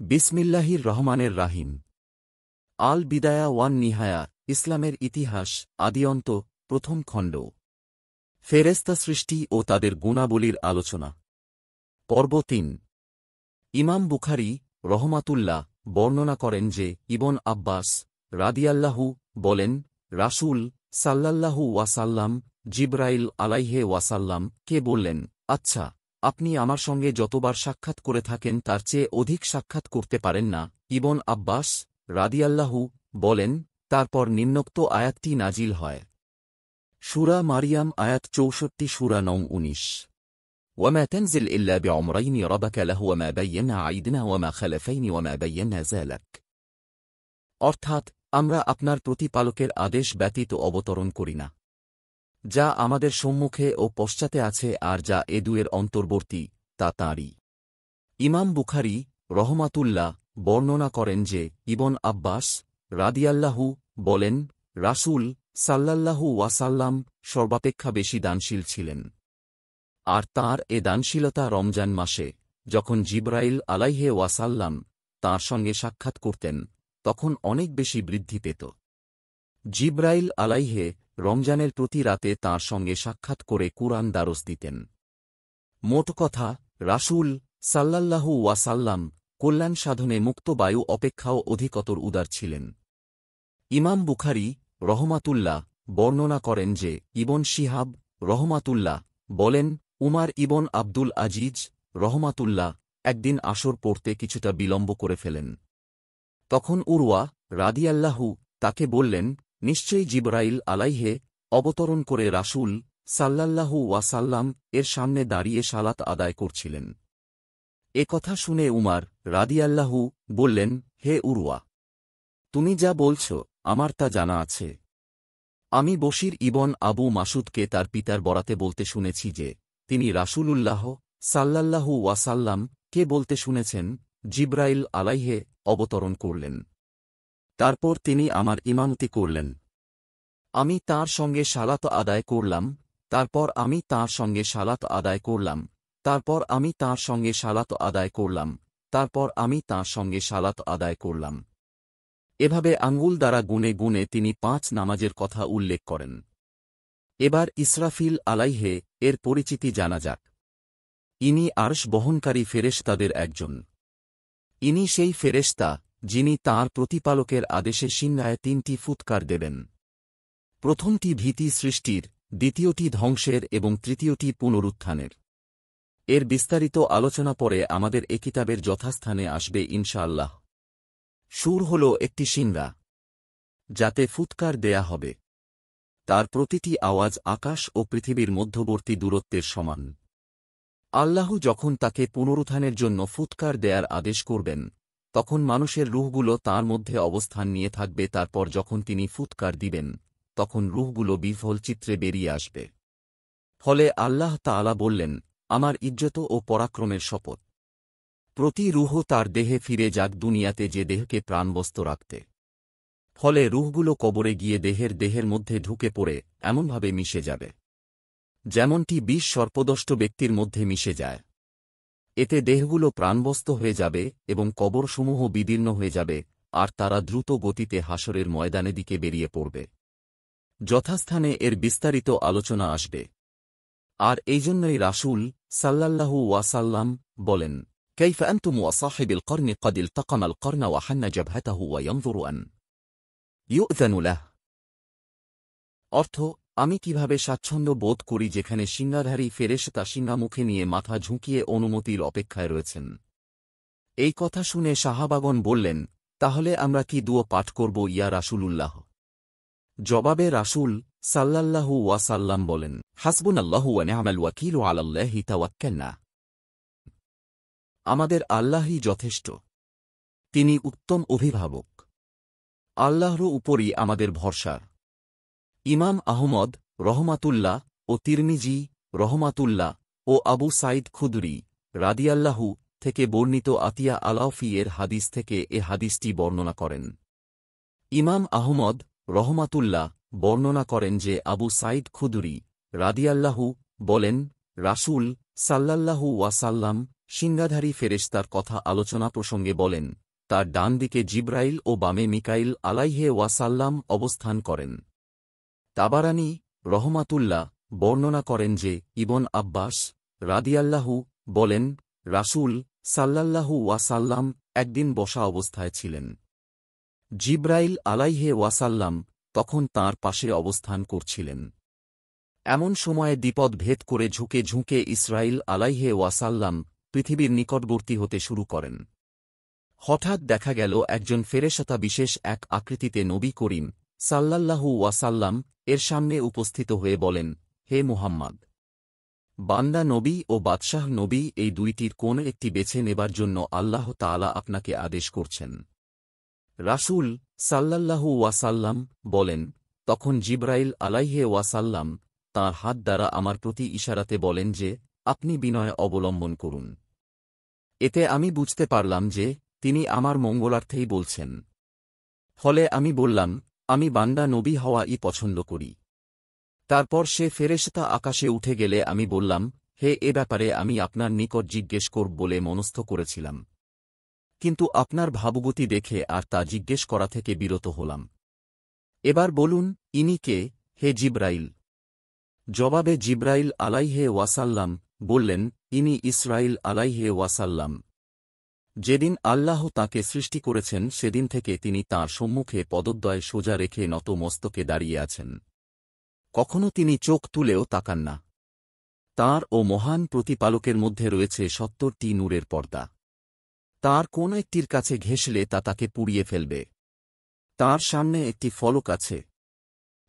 বিসমিল্লাহির রহমানের রাহিম। আল বিদায়া ওয়ান নিহায়া, ইসলামের ইতিহাস, আদিঅন্ত, প্রথম খণ্ড। ফেরেশতা সৃষ্টি ও তাদের গুণাবলীর আলোচনা। পর্ব ৩। ইমাম বুখারী রহমাতুল্লাহ বর্ণনা করেন যে ইবন আব্বাস রাদিয়াল্লাহু বলেন, রাসূল সাল্লাল্লাহু ওয়াসাল্লাম জিবরাইল আলাইহে ওয়াসাল্লাম কে বললেন, আচ্ছা, আপনি আমার সঙ্গে যতবার সাক্ষাৎ করে থাকেন তার চেয়ে অধিক সাক্ষাৎ করতে পারেন না। ইবন আব্বাস রাদিয়াল্লাহু বলেন, তারপর নিম্নোক্ত আয়াতটি নাজিল হয়। সূরা মারিয়াম আয়াত ৬৪ সূরা নং ১৯। وما تنزل إلا بعمرين ربك له وما بينا عيدنا وما خلفين وما بينا ذلك। অর্থাৎ, আমরা আপনার প্রতিপালকের আদেশ ব্যতীত অবতরণ করি না। যা আমাদের সম্মুখে ও পশ্চাতে আছে আর যা এ দুয়ের অন্তর্বর্তী, তা তাঁরই। ইমাম বুখারী রহমাতুল্লাহ বর্ণনা করেন যে ইবন আব্বাস রাদিয়াল্লাহু বলেন, রাসূল সাল্লাল্লাহু ওয়াসাল্লাম সর্বাপেক্ষা বেশি দানশীল ছিলেন। আর তাঁর এ দানশীলতা রমজান মাসে, যখন জিবরাইল আলাইহে ওয়াসাল্লাম তাঁর সঙ্গে সাক্ষাৎ করতেন, তখন অনেক বেশি বৃদ্ধি পেত। জিবরাইল আলাইহে রমজানের প্রতি রাতে তাঁর সঙ্গে সাক্ষাৎ করে কুরআন দারস দিতেন। মোট কথা, রাসূল সাল্লাল্লাহু ওয়াসাল্লাম কল্যাণ সাধনে মুক্ত বায়ু অপেক্ষাও অধিকতর উদার ছিলেন। ইমাম বুখারী রহমাতুল্লাহ বর্ণনা করেন যে ইবন শিহাব রহমাতুল্লাহ বলেন, উমার ইবন আব্দুল আজিজ রহমাতুল্লাহ একদিন আসর পড়তে কিছুটা বিলম্ব করে ফেলেন। তখন উরওয়া রাদিয়াল্লাহু তাকে বললেন, নিশ্চয়ই জিবরাইল আলাইহে অবতরণ করে রাসূল সাল্লাল্লাহু ওয়াসাল্লাম এর সামনে দাঁড়িয়ে সালাত আদায় করছিলেন। এ কথা শুনে উমার রাদিয়াল্লাহু বললেন, হে উরওয়া, তুমি যা বলছ আমার তা জানা আছে। আমি বশির ইবন আবু মাসুদকে তার পিতার বরাতে বলতে শুনেছি যে তিনি রাসূলুল্লাহ সাল্লাল্লাহু ওয়াসাল্লাম কে বলতে শুনেছেন, জিবরাইল আলাইহে অবতরণ করলেন। তারপর তিনি আমার ইমামতি করলেন। আমি তাঁর সঙ্গে সালাত আদায় করলাম, তারপর আমি তাঁর সঙ্গে সালাত আদায় করলাম, তারপর আমি তাঁর সঙ্গে সালাত আদায় করলাম, তারপর আমি তাঁর সঙ্গে সালাত আদায় করলাম। এভাবে আঙ্গুল দ্বারা গুনে গুনে তিনি ৫ নামাজের কথা উল্লেখ করেন। এবার ইসরাফিল আলাইহে এর পরিচিতি জানা যাক। ইনি আরশ বহনকারী ফেরেশতাদের একজন। ইনি সেই ফেরেশতা যিনি তাঁর প্রতিপালকের আদেশে সিংহায় ৩টি ফুৎকার দেবেন। প্রথমটি ভীতি সৃষ্টির, দ্বিতীয়টি ধ্বংসের এবং তৃতীয়টি পুনরুত্থানের। এর বিস্তারিত আলোচনা পরে আমাদের এ কিতাবের যথাস্থানে আসবে ইনশাআল্লাহ। সুর হল একটি সিংহা, যাতে ফুৎকার দেয়া হবে। তার প্রতিটি আওয়াজ আকাশ ও পৃথিবীর মধ্যবর্তী দূরত্বের সমান। আল্লাহু যখন তাকে পুনরুত্থানের জন্য ফুৎকার দেয়ার আদেশ করবেন, তখন মানুষের রূহগুলো তাঁর মধ্যে অবস্থান নিয়ে থাকবে। তারপর যখন তিনি ফুৎকার দিবেন, তখন রূহগুলো বিহ্বল চিত্রে বেরিয়ে আসবে। ফলে আল্লাহ তাআলা বললেন, আমার ইজ্জত ও পরাক্রমের শপথ, প্রতি রূহ তার দেহে ফিরে যাক দুনিয়াতে যে দেহকে প্রাণবস্ত রাখতে। ফলে রূহগুলো কবরে গিয়ে দেহের মধ্যে ঢুকে পড়ে এমনভাবে মিশে যাবে, যেমনটি বিষ সর্পদষ্ট ব্যক্তির মধ্যে মিশে যায়। এতে দেহগুলো প্রাণবস্ত হয়ে যাবে এবং কবরসমূহ বিদীর্ণ হয়ে যাবে, আর তারা দ্রুত গতিতে হাসরের ময়দানের দিকে বেরিয়ে পড়বে। যথাস্থানে এর বিস্তারিত আলোচনা আসবে। আর এইজন্যই রাসূল সাল্লাল্লাহু ওয়াসাল্লাম বলেন, كيف أنتم وصاحب القرن قد التقم القرن وحن جبهته وينظر أن يؤذن له। অর্থ, আমি কিভাবে স্বাচ্ছন্দ্য বোধ করি যেখানে সিংহাধারী ফেরেশতা সিংহা মুখে নিয়ে মাথা ঝুঁকিয়ে অনুমতির অপেক্ষায় রয়েছেন। এই কথা শুনে সাহাবাগণ বললেন, তাহলে আমরা কি দুয়ো পাঠ করব ইয়া রাসূলুল্লাহ? জবাবে রাসূল সাল্লাল্লাহু ওয়াসাল্লাম বলেন, হাসবুনাল্লাহু ওয়া নি'মাল ওয়াকিলু আলাল্লাহি তাওয়াক্কালনা। আমাদের আল্লাহই যথেষ্ট, তিনি উত্তম অভিভাবক। আল্লাহর উপরই আমাদের ভরসা। ইমাম আহমদ রহমাতুল্লাহ ও তিরমিজি রহমাতুল্লাহ ও আবু সাঈদ খুদরী রাদিয়াল্লাহু থেকে বর্ণিত আতিয়া আলাওফি এর হাদিস থেকে এ হাদিসটি বর্ণনা করেন। ইমাম আহমদ রহমাতুল্লাহ বর্ণনা করেন যে আবু সাঈদ খুদরী রাদিয়াল্লাহু বলেন, রাসূল সাল্লাল্লাহু ওয়াসাল্লাম সিংহাধারী ফেরেশতার কথা আলোচনা প্রসঙ্গে বলেন, তার ডান দিকে জিব্রাইল ও বামে মিকাইল আলাইহে ওয়াসাল্লাম অবস্থান করেন। তাবারানী রহমাতুল্লাহ বর্ণনা করেন যে ইবন আব্বাস রাদিয়াল্লাহু বলেন, রাসূল সাল্লাল্লাহু ওয়াসাল্লাম একদিন বসা অবস্থায় ছিলেন। জিব্রাইল আলাইহে ওয়াসাল্লাম তখন তাঁর পাশে অবস্থান করছিলেন। এমন সময়ে বিপদ ভেদ করে ঝুঁকে ঝুঁকে ইসরাইল আলাইহে ওয়াসাল্লাম পৃথিবীর নিকটবর্তী হতে শুরু করেন। হঠাৎ দেখা গেল একজন ফেরেশতা বিশেষ এক আকৃতিতে নবী করিম সাল্লাল্লাহু ওয়াসাল্লাম এর সামনে উপস্থিত হয়ে বলেন, হে মুহাম্মদ! বান্দা নবী ও বাদশাহ নবী এই দুইটির কোন একটি বেছে নেবার জন্য আল্লাহ তাআলা আপনাকে আদেশ করছেন। রাসূল সাল্লাল্লাহু ওয়াসাল্লাম বলেন, তখন জিব্রাইল আলাইহে ওয়াসাল্লাম তাঁর হাত দ্বারা আমার প্রতি ইশারাতে বলেন যে, আপনি বিনয় অবলম্বন করুন। এতে আমি বুঝতে পারলাম যে তিনি আমার মঙ্গলার্থেই বলছেন। ফলে আমি বললাম, আমি বান্দা নবী হওয়াই পছন্দ করি। তারপর সে ফেরেশতা আকাশে উঠে গেলে আমি বললাম, হে, এ ব্যাপারে আমি আপনার নিকট জিজ্ঞেস করব বলে মনস্থ করেছিলাম, কিন্তু আপনার ভাবগতি দেখে আর তা জিজ্ঞেস করা থেকে বিরত হলাম। এবার বলুন, ইনি কে, হে জিব্রাইল? জবাবে জিব্রাইল আলাইহে ওয়াসাল্লাম বললেন, ইনি ইসরাইল আলাইহে ওয়াসাল্লাম। যেদিন আল্লাহ তাঁকে সৃষ্টি করেছেন সেদিন থেকে তিনি তাঁর সম্মুখে পদদ্বয় সোজা রেখে নত মস্তকে দাঁড়িয়ে আছেন। কখনো তিনি চোখ তুলেও তাকান না। তাঁর ও মহান প্রতিপালকের মধ্যে রয়েছে ৭০টি নূরের পর্দা। তাঁর কোন একটির কাছে ঘেঁষলে তা তাকে পুড়িয়ে ফেলবে। তাঁর সামনে একটি ফলক আছে।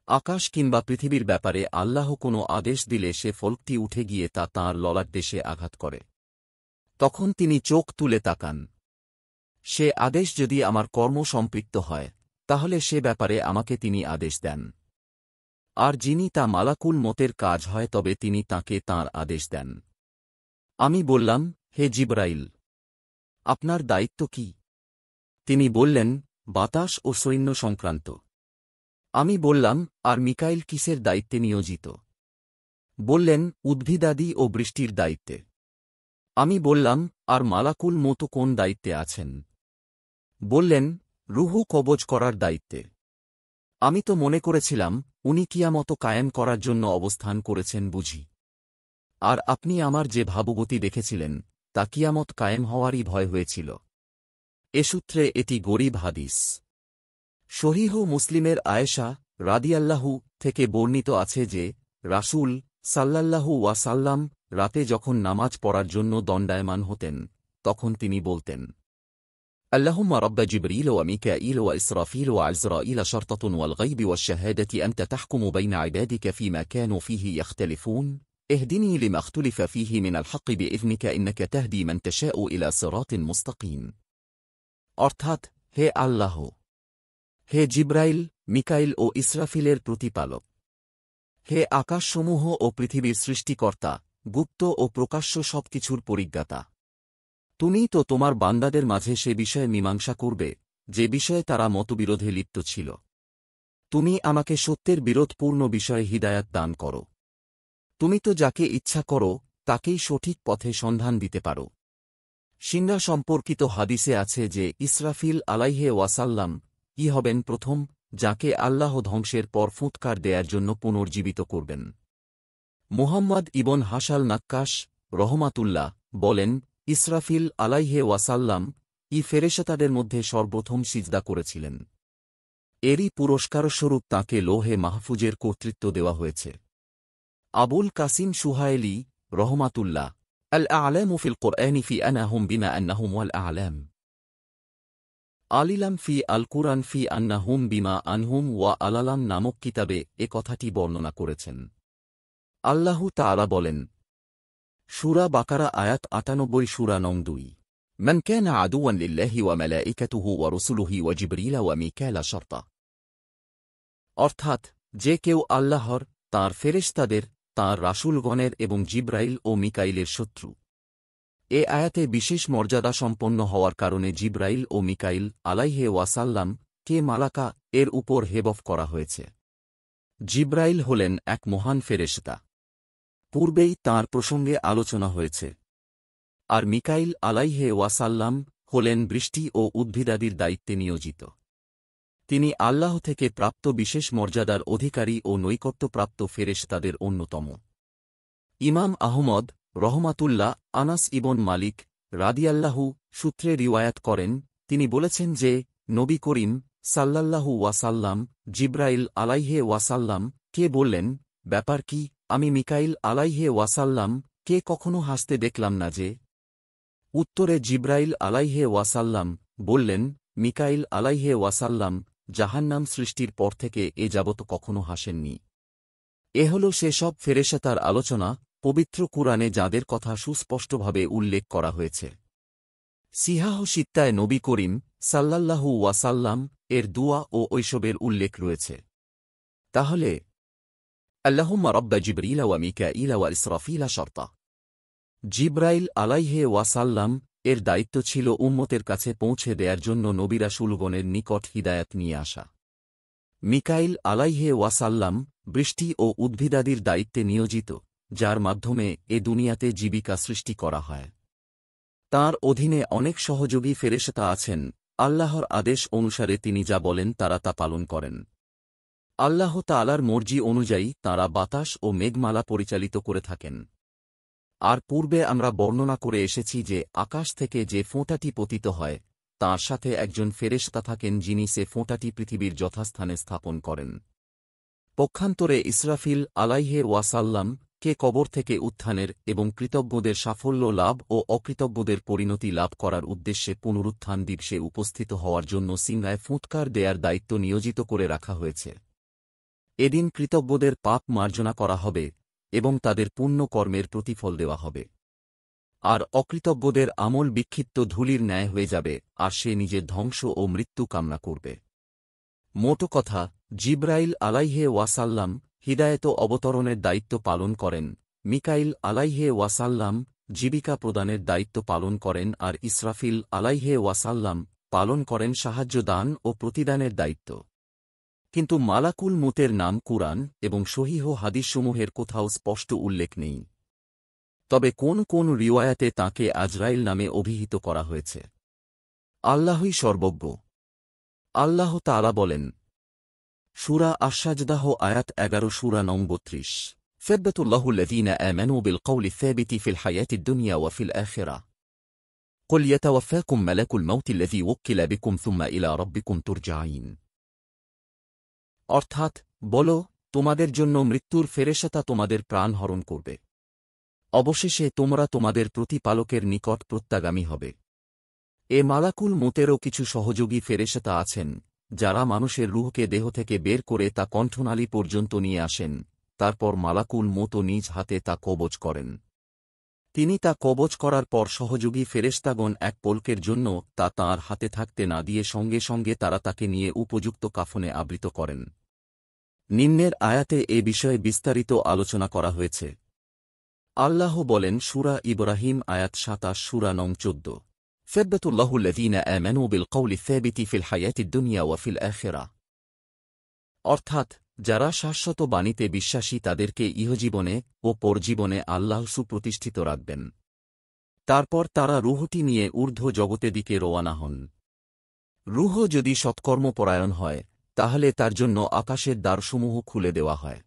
আকাশ কিংবা পৃথিবীর ব্যাপারে আল্লাহ কোনো আদেশ দিলে সে ফলকটি উঠে গিয়ে তা তাঁর ললাটদেশে আঘাত করে। তখন তিনি চোখ তুলে তাকান। সে আদেশ যদি আমার কর্ম সম্পৃক্ত হয়, তাহলে সে ব্যাপারে আমাকে তিনি আদেশ দেন। আর যিনি তা মালাকুল মতের কাজ হয় তবে তিনি তাঁকে তাঁর আদেশ দেন। আমি বললাম, হে জিব্রাইল, আপনার দায়িত্ব কি? তিনি বললেন, বাতাস ও সৈন্য সংক্রান্ত। আমি বললাম, আর মিকাইল কিসের দায়িত্বে নিয়োজিত? বললেন, উদ্ভিদাদি ও বৃষ্টির দায়িত্বে। আমি বললাম, আর মালাকুল মতো কোন দায়িত্বে আছেন? বললেন, রুহু কবজ করার দায়িত্বে। আমি তো মনে করেছিলাম উনি কিয়ামত কায়েম করার জন্য অবস্থান করেছেন বুঝি। আর আপনি আমার যে ভাবগতি দেখেছিলেন তা কিয়ামত কায়েম হওয়ারই ভয় হয়েছিল। এ সূত্রে এটি গরীব হাদিস। সহিহ মুসলিমের আয়েশা রাদিয়াল্লাহু থেকে বর্ণিত আছে যে, রাসূল সাল্লাল্লাহু ওয়াসাল্লাম রাতে যখন নামাজ পড়ার জন্য দণ্ডায়মান হতেন, তখন তিনি বলতেন, اللهم رب جبريل وميكائيل وإسرافيل وعزرائيل شرطة والغيب والشهادة أنت تحكم بين عبادك فيما كانوا فيه يختلفون اهدني لما اختلف فيه من الحق بإذنك إنك تهدي من تشاء إلى صراط مستقيم। অর্থাৎ, হে আল্লাহ, হে জিব্রাইল, মিকাইল ও ইসরাফিলের প্রতিপালক, হে আকাশসমূহ ও পৃথিবীর সৃষ্টিকর্তা, গুপ্ত ও প্রকাশ্য সবকিছুর পরিজ্ঞাতা, তুমিই তো তোমার বান্দাদের মাঝে সে বিষয়ে মীমাংসা করবে যে বিষয়ে তারা মতবিরোধে লিপ্ত ছিল। তুমি আমাকে সত্যের বিরোধপূর্ণ বিষয়ে হিদায়াত দান করো। তুমি তো যাকে ইচ্ছা করো তাকেই সঠিক পথে সন্ধান দিতে পারো। সিংহা সম্পর্কিত হাদিসে আছে যে ইসরাফিল আলাইহে ওয়াসাল্লাম কি হবেন প্রথম, যাকে আল্লাহ ধ্বংসের পর ফুৎকার দেয়ার জন্য পুনর্জীবিত করবেন। মুহাম্মদ ইবন হাসাল নাক্কাশ রহমাতুল্লাহ বলেন, ইসরাফিল আলাইহে ওয়াসাল্লাম ফেরেশতাদের মধ্যে সর্বপ্রথম সিজদা করেছিলেন। এরই পুরস্কারস্বরূপ তাঁকে লোহে মাহফুজের কর্তৃত্ব দেওয়া হয়েছে। আবুল কাসিম সুহায়েলি রহমাতুল্লাহ আল আ'লামু ফিল কুরআনি ফি আনাহুম বিমা আন্নাহুম ওয়াল আ'লাম আলিলাম ফি আল কুরআন ফি আন্নাহুম বিমা আনহুম ওয়া আলালাম নামক কিতাবে এ কথাটি বর্ণনা করেছেন। আল্লাহু তাআলা বলেন, সূরা বাকারা আয়াত ৯৮ সূরা নং ২, মান কানা আদুওয়ান লিল্লাহি ওয়া মালাইকাতুহু ওয়া রুসুলুহু ওয়া জিবরিল ওয়া মিকাইলা শারতা। অর্থাৎ, যে কেউ আল্লাহর, তাঁর ফেরেশতাদের, তাঁর রাসূলগণের এবং জিব্রাইল ও মিকাইলের শত্রু। এ আয়াতে বিশেষ মর্যাদা সম্পন্ন হওয়ার কারণে জিব্রাইল ও মিকাইল আলাইহে ওয়াসাল্লাম কে মালাকা এর উপর হেবফ করা হয়েছে। জিব্রাইল হলেন এক মহান ফেরেশতা। পূর্বেই তাঁর প্রসঙ্গে আলোচনা হয়েছে। আর মিকাইল আলাইহে ওয়াসাল্লাম হলেন বৃষ্টি ও উদ্ভিদাদির দায়িত্বে নিয়োজিত। তিনি আল্লাহ থেকে প্রাপ্ত বিশেষ মর্যাদার অধিকারী ও নৈকট্যপ্রাপ্ত ফেরেশতাদের অন্যতম। ইমাম আহমদ রহমাতুল্লাহ আনাস ইবন মালিক রাদিয়াল্লাহু সূত্রে রিওয়ায়াত করেন, তিনি বলেছেন যে, নবী করিম সাল্লাল্লাহু ওয়াসাল্লাম জিব্রাইল আলাইহে ওয়াসাল্লাম কে বললেন, ব্যাপার কি, আমি মিকাইল আলাইহে ওয়াসাল্লাম কে কখনো হাসতে দেখলাম না যে? উত্তরে জিব্রাইল আলাইহে ওয়াসাল্লাম বললেন, মিকাইল আলাইহে ওয়াসাল্লাম জাহান্নাম সৃষ্টির পর থেকে এ যাবত কখনো হাসেননি। এ হল সেসব ফেরেশতার আলোচনা পবিত্র কুরআনে যাঁদের কথা সুস্পষ্টভাবে উল্লেখ করা হয়েছে। সিহাহ সিত্তায় নবী করিম সাল্লাল্লাহু ওয়াসাল্লাম এর দুয়া ও ঐসবের উল্লেখ রয়েছে। তাহলে আল্লাহুম্মা রব্বা জিবরিল ওয়া মিকাইল ওয়া ইসরাফিল শর্তা। জিব্রাইল আলাইহে ওয়াসাল্লাম এর দায়িত্ব ছিল উম্মতের কাছে পৌঁছে দেয়ার জন্য নবী রাসূলগণের নিকট হিদায়াত নিয়ে আসা। মিকাইল আলাইহে ওয়াসাল্লাম বৃষ্টি ও উদ্ভিদাদির দায়িত্বে নিয়োজিত, যার মাধ্যমে এ দুনিয়াতে জীবিকা সৃষ্টি করা হয়। তাঁর অধীনে অনেক সহযোগী ফেরেশতা আছেন, আল্লাহর আদেশ অনুসারে তিনি যা বলেন তারা তা পালন করেন। আল্লাহ তাআলার মর্জি অনুযায়ী তাঁরা বাতাস ও মেঘমালা পরিচালিত করে থাকেন। আর পূর্বে আমরা বর্ণনা করে এসেছি যে আকাশ থেকে যে ফোঁটাটি পতিত হয় তাঁর সাথে একজন ফেরেশতা থাকেন যিনি সে ফোঁটাটি পৃথিবীর যথাস্থানে স্থাপন করেন। পক্ষান্তরে ইসরাফিল আলাইহে ওয়াসাল্লাম কে কবর থেকে উত্থানের এবং কৃতজ্ঞদের সাফল্য লাভ ও অকৃতজ্ঞদের পরিণতি লাভ করার উদ্দেশ্যে পুনরুত্থান দিবসে উপস্থিত হওয়ার জন্য সিংহায় ফুৎকার দেয়ার দায়িত্ব নিয়োজিত করে রাখা হয়েছে। এদিন কৃতজ্ঞদের পাপ মার্জনা করা হবে এবং তাদের পুণ্য কর্মের প্রতিফল দেওয়া হবে। আর অকৃতজ্ঞদের আমল বিক্ষিপ্ত ধুলির ন্যায় হয়ে যাবে, আর সে নিজের ধ্বংস ও মৃত্যু কামনা করবে। মোটো কথা, জিব্রাইল আলাইহে ওয়াসাল্লাম হিদায়েত অবতরণের দায়িত্ব পালন করেন, মিকাইল আলাইহে ওয়াসাল্লাম জীবিকা প্রদানের দায়িত্ব পালন করেন, আর ইসরাফিল আলাইহে ওয়াসাল্লাম পালন করেন সাহায্য দান ও প্রতিদানের দায়িত্ব। কিন্তু মালাকুল মুতের নাম কুরআন এবং সহিহ হাদিসসমূহের কোথাও স্পষ্ট উল্লেখ নেই। তবে কোন কোন রিওয়ায়াতে তাঁকে আজরাইল নামে অভিহিত করা হয়েছে। আল্লাহই সর্বজ্ঞ। আল্লাহ তাআলা বলেন, সূরা আশ-সাজদাহ আয়াত 11 সূরা নং 32, ফাব্বাতুল্লাহু আল্লাযীনা আমানু বিল কওলি সাবিতি ফিল হায়াতিদ দুনিয়া ওয়া ফিল আখিরাহ কুল ইয়াতাওয়াফাকুম মালাকুল মাউতি আল্লাযী ওয়াক্কিলা বিকুম সুম্মা ইলা রাব্বিকুম তুরজাঈন। অর্থাৎ, বলো, তোমাদের জন্য মৃত্যুর ফেরেশতা তোমাদের প্রাণ হরণ করবে, অবশেষে তোমরা তোমাদের প্রতিপালকের নিকট প্রত্যাগামী হবে। এ মালাকুল মউতেরও কিছু সহযোগী ফেরেশতা আছেন, যারা মানুষের রূহকে দেহ থেকে বের করে তা কণ্ঠনালী পর্যন্ত নিয়ে আসেন, তারপর মালাকুল মউত নিজ হাতে তা কবজ করেন। তিনি তা কবজ করার পর সহযোগী ফেরেশতাগণ এক পলকের জন্য তা তাঁর হাতে থাকতে না দিয়ে সঙ্গে সঙ্গে তারা তাকে নিয়ে উপযুক্ত কাফনে আবৃত করেন। নিম্নের আয়াতে এ বিষয়ে বিস্তারিত আলোচনা করা হয়েছে। আল্লাহ বলেন, সূরা ইব্রাহিম আয়াত 27 সূরা নং 14, ফাব্বাতুল্লাহু আল্লাযীনা আমানু বিল কওলি সাবিতি ফিল হায়াতিদ দুনিয়া ওয়া ফিল আখিরাহ। অর্থাৎ, যারা শাশ্বত বাণীতে বিশ্বাসী তাদেরকে ইহজীবনে ও পরজীবনে আল্লাহ সুপ্রতিষ্ঠিত রাখবেন। তারপর তারা রূহটি নিয়ে ঊর্ধ্ব জগতে দিকে রওয়ানা হন। রূহ যদি সৎকর্মপরায়ণ হয় তাহলে তার জন্য আকাশের দ্বারসমূহ খুলে দেওয়া হয়,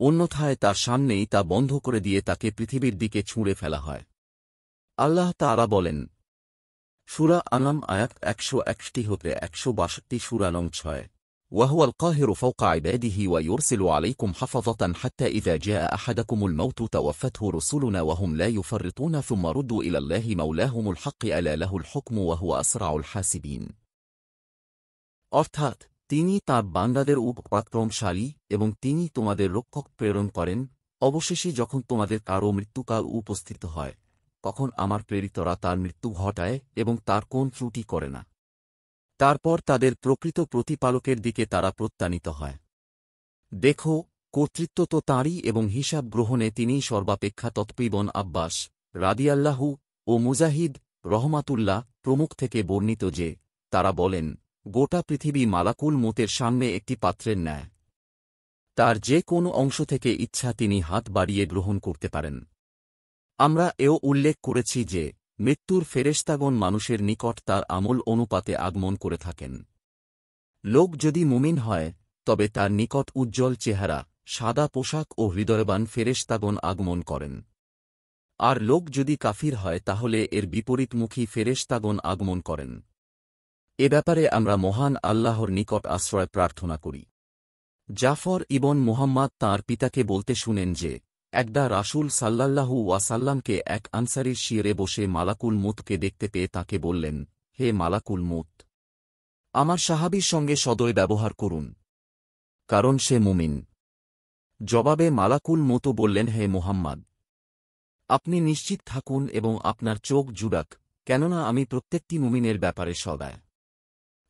অন্যথায় তার সামনেই তা বন্ধ করে দিয়ে তাকে পৃথিবীর দিকে ছুঁড়ে ফেলা হয়। আল্লাহ তাআলা বলেন, সূরা আনাম আয়াত 161 হতে 162 সূরা নং 6, وهو القاهر فوق عباده ويرسل عليكم حفظة حتى إذا جاء أحدكم الموت توفته رسلنا وهم لا يفرطون ثم ردوا إلى الله مولاهم الحق ألا له الحكم وهو أسرع الحاسبين। অর্থাৎ, তিনি তাঁর বান্দাদের পরাক্রমশালী এবং তিনি তোমাদের রক্ষক প্রেরণ করেন। অবশেষে যখন তোমাদের কারও মৃত্যুকাল উপস্থিত হয় তখন আমার প্রেরিতরা তার মৃত্যু ঘটায় এবং তার কোন ত্রুটি করে না। তারপর তাদের প্রকৃত প্রতিপালকের দিকে তারা প্রত্যানীত হয়। দেখো, কর্তৃত্ব তো তাঁরই এবং হিসাব গ্রহণে তিনিই সর্বাপেক্ষা তৎপর। আব্বাস রাদিয়াল্লাহু ও মুজাহিদ রহমাতুল্লাহ প্রমুখ থেকে বর্ণিত যে, তারা বলেন, গোটা পৃথিবী মালাকুল মউতের সামনে একটি পাত্রের ন্যায়। তার যে কোনো অংশ থেকে ইচ্ছা তিনি হাত বাড়িয়ে গ্রহণ করতে পারেন। আমরা এও উল্লেখ করেছি যে মৃত্যুর ফেরেশতাগণ মানুষের নিকট তার আমল অনুপাতে আগমন করে থাকেন। লোক যদি মুমিন হয় তবে তার নিকট উজ্জ্বল চেহারা, সাদা পোশাক ও হৃদয়বান ফেরেশতাগণ আগমন করেন। আর লোক যদি কাফির হয় তাহলে এর বিপরীতমুখী ফেরেশতাগণ আগমন করেন। এ ব্যাপারে আমরা মহান আল্লাহর নিকট আশ্রয় প্রার্থনা করি। জাফর ইবন মুহাম্মাদ তাঁর পিতাকে বলতে শুনেন যে একদা রাসূল সাল্লাল্লাহু ওয়াসাল্লামকে এক আনসারীর শিয়রে বসে মালাকুল মুতকে দেখতে পেয়ে তাঁকে বললেন, হে মালাকুল মুত, আমার সাহাবীর সঙ্গে সদয় ব্যবহার করুন, কারণ সে মুমিন। জবাবে মালাকুল মুতও বললেন, হে মুহাম্মদ, আপনি নিশ্চিত থাকুন এবং আপনার চোখ জুড়াক, কেননা আমি প্রত্যেকটি মুমিনের ব্যাপারে সদয়।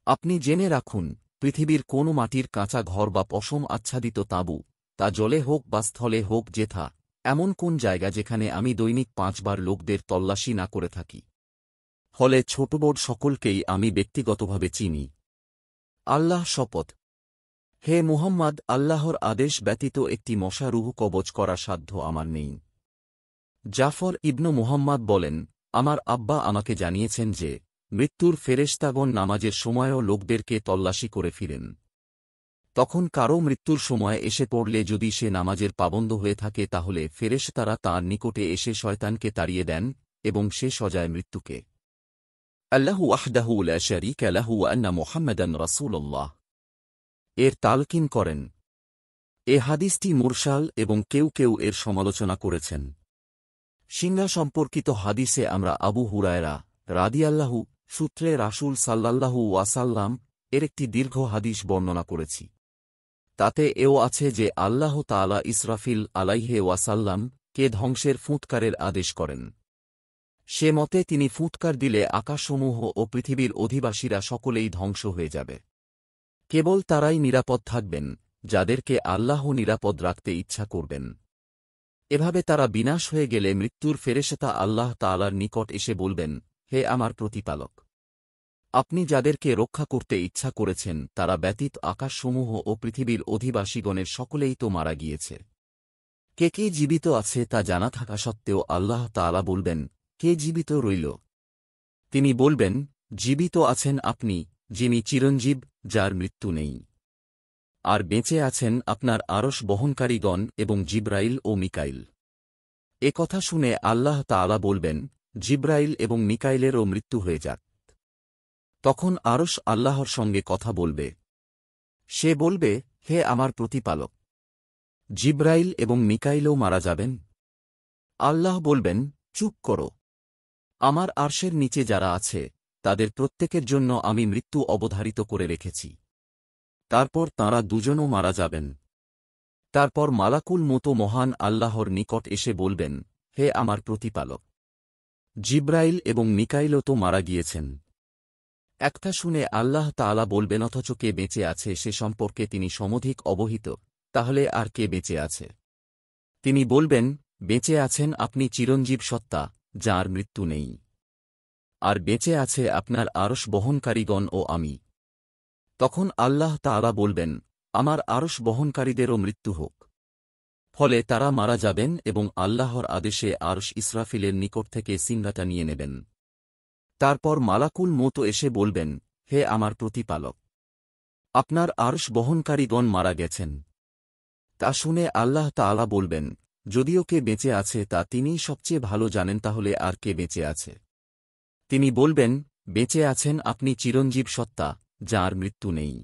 আপনি জেনে রাখুন, পৃথিবীর কোনো মাটির কাঁচা ঘর বা পশম আচ্ছাদিত তাঁবু, তা জলে হোক বা স্থলে হোক যেথা, এমন কোন জায়গা যেখানে আমি দৈনিক 5 বার লোকদের তল্লাশি না করে থাকি। ফলে ছোট বড় সকলকেই আমি ব্যক্তিগতভাবে চিনি। আল্লাহ শপথ, হে মুহাম্মদ, আল্লাহর আদেশ ব্যতীত একটি মশা রুহ কবজ করা সাধ্য আমার নেই। জাফর ইবনু মুহাম্মদ বলেন, আমার আব্বা আমাকে জানিয়েছেন যে মৃত্যুর ফেরেশতাগণ নামাজের সময়ও লোকদেরকে তল্লাশি করে ফিরেন। তখন কারও মৃত্যুর সময় এসে পড়লে যদি সে নামাজের পাবন্দ হয়ে থাকে তাহলে ফেরেশতারা তাঁর নিকটে এসে শয়তানকে তাড়িয়ে দেন এবং সে সজায় মৃত্যুকে। আল্লাহু ওয়াহদাহু লা শারীকা লাহু ওয়া আন্না মুহাম্মাদান রাসূলুল্লাহ এর তালকিন করেন। এ হাদিসটি মুরসাল এবং কেউ কেউ এর সমালোচনা করেছেন। সিংহা সম্পর্কিত হাদিসে আমরা আবু হুরায়রা রাদিয়াল্লাহু সূত্রে রাসূল সাল্লাল্লাহু ওয়াসাল্লাম এর একটি দীর্ঘ হাদিস বর্ণনা করেছি। তাতে এও আছে যে আল্লাহ তাআলা ইসরাফিল আলাইহে ওয়াসাল্লাম কে ধ্বংসের ফুৎকারের আদেশ করেন। সে মতে তিনি ফুৎকার দিলে আকাশসমূহ ও পৃথিবীর অধিবাসীরা সকলেই ধ্বংস হয়ে যাবে। কেবল তারাই নিরাপদ থাকবেন যাদেরকে আল্লাহ নিরাপদ রাখতে ইচ্ছা করবেন। এভাবে তারা বিনাশ হয়ে গেলে মৃত্যুর ফেরেশতা আল্লাহ তাআলার নিকট এসে বলবেন, হে আমার প্রতিপালক, আপনি যাদেরকে রক্ষা করতে ইচ্ছা করেছেন তারা ব্যতীত আকাশসমূহ ও পৃথিবীর অধিবাসীগণের সকলেই তো মারা গিয়েছে। কে কে জীবিত আছে তা জানা থাকা সত্ত্বেও আল্লাহ তাআলা বলবেন, কে জীবিত রইল? তিনি বলবেন, জীবিত আছেন আপনি, যিনি চিরঞ্জীব, যার মৃত্যু নেই। আর বেঁচে আছেন আপনার আরশ বহনকারীগণ এবং জিব্রাইল ও মিকাইল। এ কথা শুনে আল্লাহ তাআলা বলবেন, জিব্রাইল এবং মিকাইলেরও মৃত্যু হয়ে যাক। তখন আরশ আল্লাহর সঙ্গে কথা বলবে। সে বলবে, হে আমার প্রতিপালক, জিব্রাইল এবং মিকাইলও মারা যাবেন? আল্লাহ বলবেন, চুপ করো। আমার আরশের নিচে যারা আছে তাদের প্রত্যেকের জন্য আমি মৃত্যু অবধারিত করে রেখেছি। তারপর তাঁরা দুজনও মারা যাবেন। তারপর মালাকুল মতো মহান আল্লাহর নিকট এসে বলবেন, হে আমার প্রতিপালক, জিব্রাইল এবং মিকাইলও তো মারা গিয়েছেন। একটা শুনে আল্লাহ তাআলা বলবেন, অথচ কে বেঁচে আছে সে সম্পর্কে তিনি সমধিক অবহিত, তাহলে আর কে বেঁচে আছে? তিনি বলবেন, বেঁচে আছেন আপনি চিরঞ্জীব সত্তা, যার মৃত্যু নেই। আর বেঁচে আছে আপনার আরশ বহনকারীগণ ও আমি। তখন আল্লাহ তাআলা বলবেন, আমার আরশ বহনকারীদেরও মৃত্যু হোক। ফলে তারা মারা যাবেন এবং আল্লাহর আদেশে আরশ ইসরাফিলের নিকট থেকে সিংহাটা নিয়ে নেবেন। তারপর মালাকুল মতো এসে বলবেন, হে আমার প্রতিপালক, আপনার আরশ বহনকারীগণ মারা গেছেন। তা শুনে আল্লাহ তাআলা বলবেন, যদিও কে বেঁচে আছে তা তিনিই সবচেয়ে ভালো জানেন, তাহলে আর কে বেঁচে আছে? তিনি বলবেন, বেঁচে আছেন আপনি চিরঞ্জীব সত্তা, যার মৃত্যু নেই।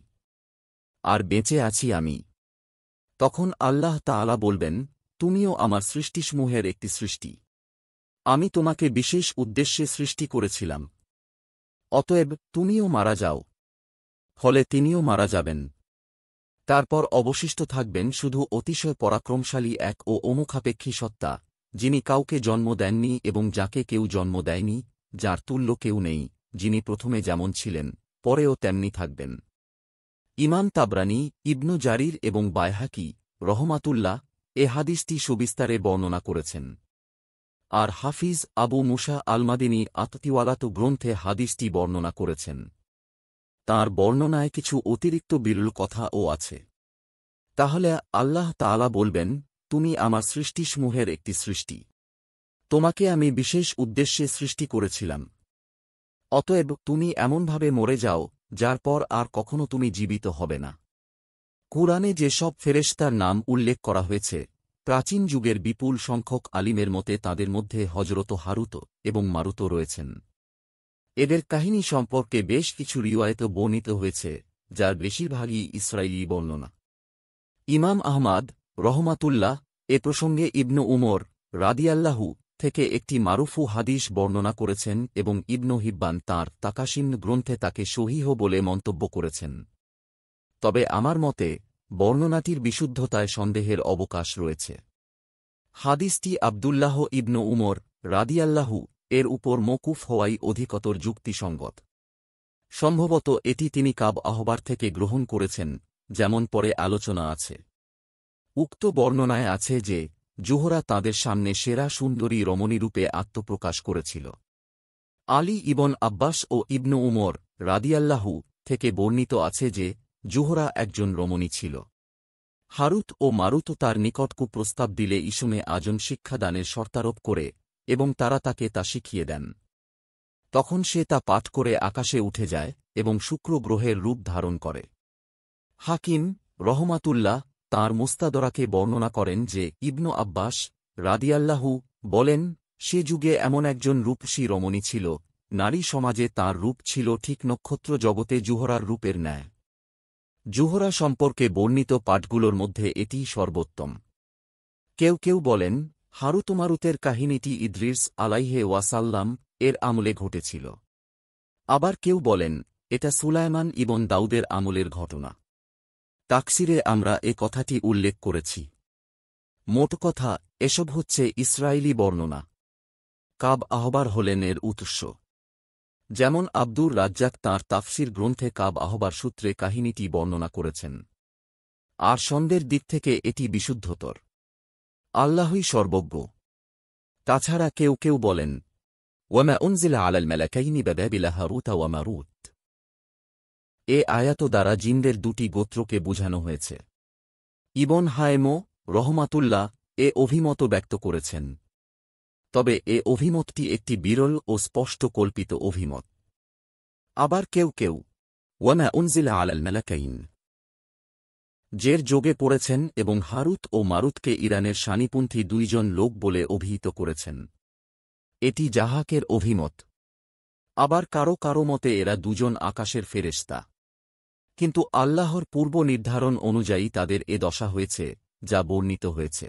আর বেঁচে আছি আমি। তখন আল্লাহ তাআলা বলবেন, তুমিও আমার সৃষ্টিসমূহের একটি সৃষ্টি। আমি তোমাকে বিশেষ উদ্দেশ্যে সৃষ্টি করেছিলাম। অতএব তুমিও মারা যাও। ফলে তিনিও মারা যাবেন। তারপর অবশিষ্ট থাকবেন শুধু অতিশয় পরাক্রমশালী এক ও অমুখাপেক্ষী সত্তা, যিনি কাউকে জন্ম দেননি এবং যাকে কেউ জন্ম দেয়নি, যার তুল্য কেউ নেই, যিনি প্রথমে যেমন ছিলেন পরেও তেমনি থাকবেন। ইমাম তাবরানী, ইবনু জারির এবং বাইহাকি রহমাতুল্লাহ এ হাদিসটি সবিস্তারে বর্ণনা করেছেন। আর হাফিজ আবু মুসা আল-মাদিনী আততিওয়ালাত গ্রন্থে হাদিসটি বর্ণনা করেছেন। তাঁর বর্ণনায় কিছু অতিরিক্ত বিরল কথাও আছে। তাহলে আল্লাহ তাআলা বলবেন, তুমি আমার সৃষ্টিসমূহের একটি সৃষ্টি। তোমাকে আমি বিশেষ উদ্দেশ্যে সৃষ্টি করেছিলাম। অতএব তুমি এমনভাবে মরে যাও যার পর আর কখনো তুমি জীবিত হবে না। কুরআনে যেসব ফেরেশতার নাম উল্লেখ করা হয়েছে, প্রাচীন যুগের বিপুল সংখ্যক আলিমের মতে তাদের মধ্যে হযরত হারুত এবং মারুত রয়েছেন। এদের কাহিনী সম্পর্কে বেশ কিছু রিওয়ায়েত বর্ণিত হয়েছে, যার বেশিরভাগই ইসরায়েলি বর্ণনা। ইমাম আহমাদ রহমাতুল্লাহ এ প্রসঙ্গে ইবনু উমর রাদিয়াল্লাহু থেকে একটি মারুফু হাদিস বর্ণনা করেছেন এবং ইবনু হিব্বান তাঁর তাকাসিন গ্রন্থে তাকে সহিহ বলে মন্তব্য করেছেন। তবে আমার মতে বর্ণনাটির বিশুদ্ধতায় সন্দেহের অবকাশ রয়েছে। হাদিসটি আবদুল্লাহ ইবনু উমর রাদিয়াল্লাহু এর উপর মওকুফ হওয়াই অধিকতর যুক্তিসঙ্গত। সম্ভবত এটি তিনি কাব আহবার থেকে গ্রহণ করেছেন, যেমন পরে আলোচনা আছে। উক্ত বর্ণনায় আছে যে জোহরা তাঁদের সামনে সেরা সুন্দরী রমণীরূপে আত্মপ্রকাশ করেছিল। আলী ইবন আব্বাস ও ইবনু উমর রাদিয়াল্লাহু থেকে বর্ণিত আছে যে জোহরা একজন রমণী ছিল। হারুত ও মারুত তার নিকট কুপ্রস্তাব দিলে ইসমে আজম শিক্ষাদানের শর্তারোপ করে এবং তারা তাকে তা শিখিয়ে দেন। তখন সে তা পাঠ করে আকাশে উঠে যায় এবং শুক্র গ্রহের রূপ ধারণ করে। হাকিম রহমাতুল্লাহ তাঁর মুস্তাদরাকে বর্ণনা করেন যে ইবনু আব্বাস রাদিয়াল্লাহু বলেন, সে যুগে এমন একজন রূপসী রমণী ছিল, নারী সমাজে তাঁর রূপ ছিল ঠিক নক্ষত্র জগতে জোহরার রূপের ন্যায়। জোহরা সম্পর্কে বর্ণিত পাঠগুলোর মধ্যে এটিই সর্বোত্তম। কেউ কেউ বলেন হারুত মারুতের কাহিনীটি ইদ্রিস আলাইহে ওয়াসাল্লাম এর আমলে ঘটেছিল। আবার কেউ বলেন এটা সুলায়মান ইবন দাউদের আমলের ঘটনা। তাকসিরে আমরা এ কথাটি উল্লেখ করেছি। মোট কথা, এসব হচ্ছে ইসরায়েলি বর্ণনা। কাব আহবার হলেন এর উৎস। যেমন আব্দুর রাজ্জাক তাঁর তাফসির গ্রন্থে কাব আহবার সূত্রে কাহিনীটি বর্ণনা করেছেন। আর সন্দের দিক থেকে এটি বিশুদ্ধতর। আল্লাহই সর্বজ্ঞ। তাছাড়া কেউ কেউ বলেন ওয়ামা উনজিলা আলাল মালাকাইনি বিবাবিলা হারুত ওয়া মারুত। এ আয়াত দ্বারা জিনদের দুটি গোত্রকে বোঝানো হয়েছে। ইবন হায়েমো রহমাতুল্লাহ এ অভিমত ব্যক্ত করেছেন। তবে এ অভিমতটি একটি বিরল ও স্পষ্ট কল্পিত অভিমত। আবার কেউ কেউ ওয়ামা উনজিলা আলাল মালাকাইন জের যোগে পড়েছেন এবং হারুত ও মারুতকে ইরানের শানিপন্থী দুইজন লোক বলে অভিহিত করেছেন। এটি জাহাকের অভিমত। আবার কারো কারো মতে এরা দুজন আকাশের ফেরেশতা। কিন্তু আল্লাহর পূর্ব নির্ধারণ অনুযায়ী তাদের এ দশা হয়েছে, যা বর্ণিত হয়েছে।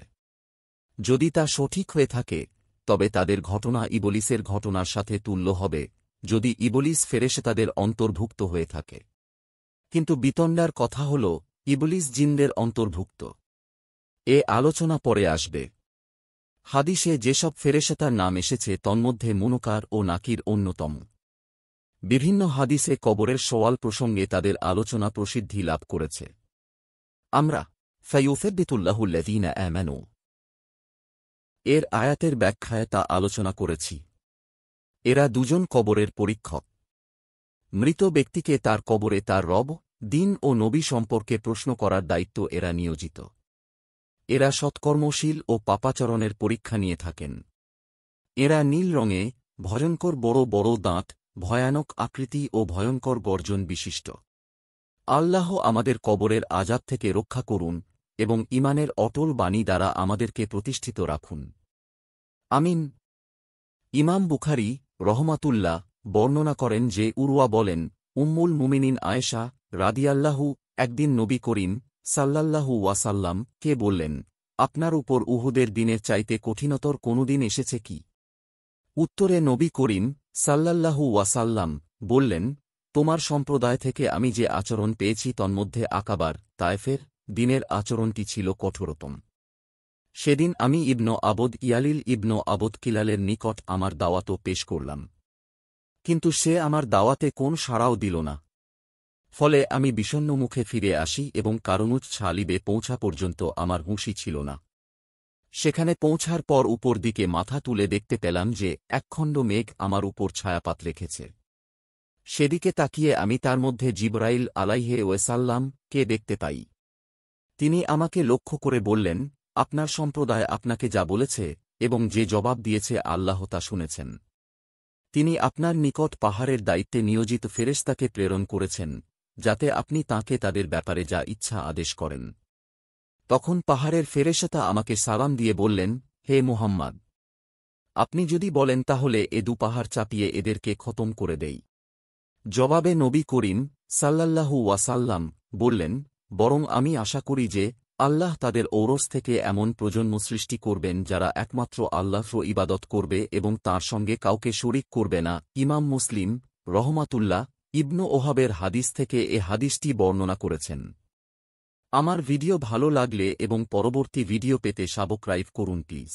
যদি তা সঠিক হয়ে থাকে তবে তাদের ঘটনা ইবলিসের ঘটনার সাথে তুল্য হবে, যদি ইবলিস ফেরেশতাদের অন্তর্ভুক্ত হয়ে থাকে। কিন্তু বিতণ্ডার কথা হল ইবলিস জিনদের অন্তর্ভুক্ত। এ আলোচনা পরে আসবে। হাদিসে যেসব ফেরেশতার নাম এসেছে তন্মধ্যে মুনকার ও নাকির অন্যতম। বিভিন্ন হাদিসে কবরের সওয়াল প্রসঙ্গে তাদের আলোচনা প্রসিদ্ধি লাভ করেছে। আমরা ফায়ুসাব্বিতুল্লাহুল্লাযীনা আমানু এর আয়াতের ব্যাখ্যায় তা আলোচনা করেছি। এরা দুজন কবরের পরীক্ষক। মৃত ব্যক্তিকে তার কবরে তার রব, দিন ও নবী সম্পর্কে প্রশ্ন করার দায়িত্ব এরা নিয়োজিত। এরা সৎকর্মশীল ও পাপাচরণের পরীক্ষা নিয়ে থাকেন। এরা নীল রঙে, ভয়ঙ্কর বড় বড় দাঁত, ভয়ানক আকৃতি ও ভয়ঙ্কর গর্জন বিশিষ্ট। আল্লাহ আমাদের কবরের আযাব থেকে রক্ষা করুন এবং ঈমানের অটল বাণী দ্বারা আমাদেরকে প্রতিষ্ঠিত রাখুন। আমিন। ইমাম বুখারী রহমাতুল্লাহ বর্ণনা করেন যে উরওয়া বলেন, উম্মুল মুমিনিন আয়েশা রাদিয়াল্লাহু একদিন নবী করিম সাল্লাল্লাহু ওয়াসাল্লাম কে বললেন, আপনার উপর উহুদের দিনের চাইতে কঠিনতর কোনো দিন এসেছে কি? উত্তরে নবী করিম সাল্লাল্লাহু ওয়াসাল্লাম বললেন, তোমার সম্প্রদায় থেকে আমি যে আচরণ পেয়েছি তন্মধ্যে আকাবার তায়েফের দিনের আচরণটি ছিল কঠোরতম। সেদিন আমি ইবন আবদ ইয়ালিল ইবন আবদ কিলালের নিকট আমার দাওয়াতও পেশ করলাম, কিন্তু সে আমার দাওয়াতে কোন সাড়াও দিল না। ফলে আমি বিষণ্ণ মুখে ফিরে আসি এবং কারনুজ ছালিবে পৌঁছা পর্যন্ত আমার হুঁশই ছিল না। সেখানে পৌঁছার পর উপর দিকে মাথা তুলে দেখতে পেলাম যে একখণ্ড মেঘ আমার উপর ছায়াপাত রেখেছে। সেদিকে তাকিয়ে আমি তার মধ্যে জিবরাইল আলাইহে ওয়াসাল্লাম কে দেখতে পাই। তিনি আমাকে লক্ষ্য করে বললেন, আপনার সম্প্রদায় আপনাকে যা বলেছে এবং যে জবাব দিয়েছে আল্লাহ তা শুনেছেন। তিনি আপনার নিকট পাহাড়ের দায়িত্বে নিয়োজিত ফেরেশতাকে প্রেরণ করেছেন, যাতে আপনি তাঁকে তাদের ব্যাপারে যা ইচ্ছা আদেশ করেন। তখন পাহাড়ের ফেরেশতা আমাকে সালাম দিয়ে বললেন, হে মুহাম্মদ! আপনি যদি বলেন তাহলে এ পাহাড় চাপিয়ে এদেরকে খতম করে দেই। জবাবে নবী করিম সাল্লাল্লাহু ওয়াসাল্লাম বললেন, বরং আমি আশা করি যে আল্লাহ তাদের ঔরস থেকে এমন প্রজন্ম সৃষ্টি করবেন যারা একমাত্র আল্লাহর ইবাদত করবে এবং তাঁর সঙ্গে কাউকে শরিক করবে না। ইমাম মুসলিম রহমাতুল্লাহ ইবনু ওহাবের হাদিস থেকে এ হাদিসটি বর্ণনা করেছেন। আমার ভিডিও ভালো লাগলে এবং পরবর্তী ভিডিও পেতে সাবস্ক্রাইব করুন প্লিজ।